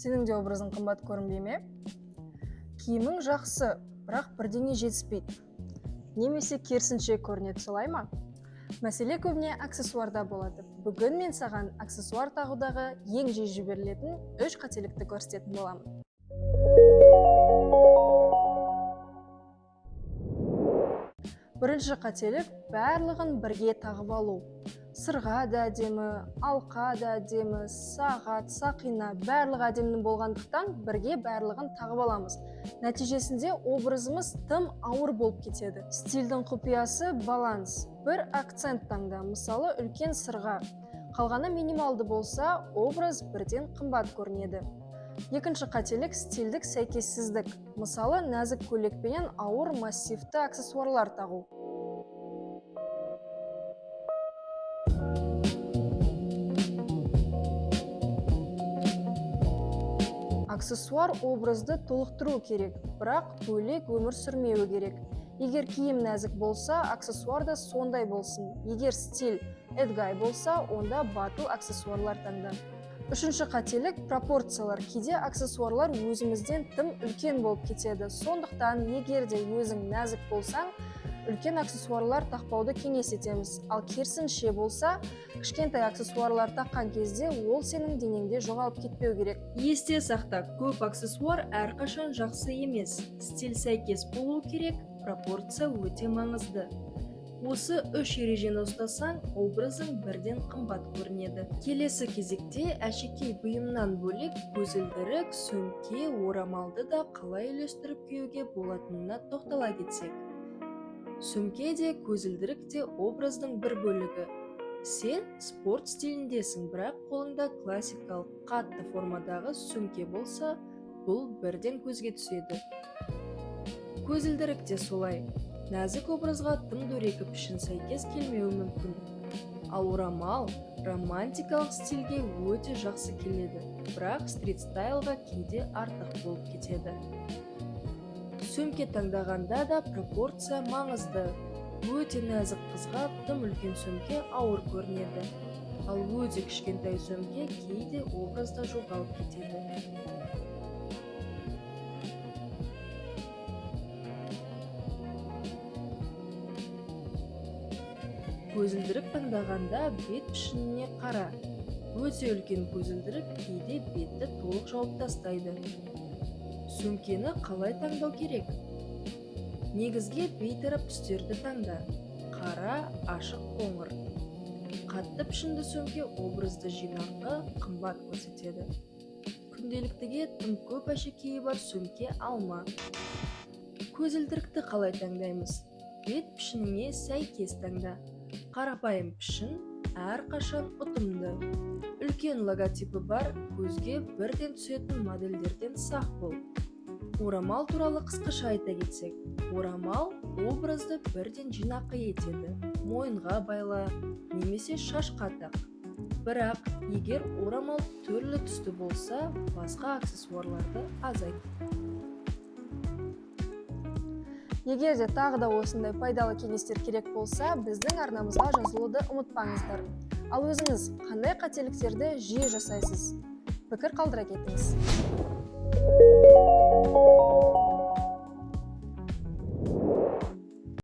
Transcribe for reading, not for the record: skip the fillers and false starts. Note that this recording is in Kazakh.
Сенің де образың қымбат көрінбей ме? Киімің жақсы, бірақ бірдеңе жетіспейді. Немесе керісінше көрінеді, солай ма? Мәселе көбіне аксессуарда болады. Бүгін мен саған аксессуар тағудағы ең жиі жіберілетін 3 қателікті көрсететін боламын. Бірінші қателік барлығын бірге тағып алу. Сырға да әдемі, алқа да әдемі, сағат, сақина барлығы әдемі болғандықтан бірге барлығын тағып аламыз. Нәтижесінде образымыз тым ауыр болып кетеді. Стильдің құпиясы баланс. Бір акцент таңда, мысалы үлкен сырға. Қалғаны минималды болса, образ бірден қымбат көрінеді. Екінші қателік стильдік сәйкессіздік. Мысалы нәзік көйлекпенен ауыр массивті аксессуарлар тағу. Аксессуар образды толықтыру керек, бірақ бөлек өмір сүрмеуі керек. Егер киім нәзік болса, аксессуар да сондай болсын. Егер стиль эдгай болса, онда батыл аксессуарлар таңда. Үшінші қателік пропорциялар. Кейде аксессуарлар өзімізден тым үлкен болып кетеді. Сондықтан, егер де өзің нәзік болсаң, үлкен аксессуарлар тақпауды кеңес етеміз. Ал керісінше болса, кішкентай аксессуарлар таққан кезде ол сенің денеңде жоғалып кетпеу керек. Есте сақта, көп аксессуар әрқашан жақсы емес. Стиль сәйкес болу керек, пропорция өте маңызды. Осы 3 ережені ұстасаң, образың бірден қымбат көрінеді. Келесі кезекте әшекей бұйымнан бөлек көзілдірік, сөмке, орамалды да қалай үйлестіріп киюге болатынына тоқтала кетсек. Сөмке де, көзілдірік те образдың бір бөлігі. Сен спорт стиліндесің, бірақ қолыңда классикалық қатты формадағы сөмке болса, бұл бірден көзге түседі. Көзілдірік те солай. Нәзік образға тым дөрекі пішін сәйкес келмеуі мүмкін. Ал орамал романтикалық стильге өте жақсы келеді, бірақ стрит-стайлға кейде артық болып кетеді. Сөмке таңдағанда да пропорция маңызды. Өте нәзік қызға тым үлкен сөмке ауыр көрінеді. Ал өте кішкентай сөмке кейде образда жоғалып кетеді. Көзілдірік таңдағанда бет пішініне қара. Өте үлкен көзілдірік кейде бетті толық жауып тастайды. Сөмкені қалай таңдау керек? Негізге бейтарап түстерді таңда. Қара, ашық қоңыр. Қатты пішінді сөмке образды жинақы, қымбат көрсетеді. Күнделіктіге тым көп әшекейі бар сөмке алма. Көзілдірікті қалай таңдаймыз? Бет пішініне сәйкес таңда. Қарапайым пішін әрқашан ұтымды. Үлкен логотипі бар, көзге бірден түсетін модельдерден сақ бол. Орамал туралы қысқаша айта кетсек, орамал образды бірден жинақы етеді. Мойынға байла, немесе шашқа тақ. Бірақ, егер орамал түрлі түсті болса, басқа аксессуарларды азайт. Егер де тағы да осындай пайдалы кеңестер керек болса, біздің арнамызға жазылуды ұмытпаңыздар. Ал өзіңіз қандай қателіктерді жиі жасайсыз? Пікір қалдыра кетіңіз.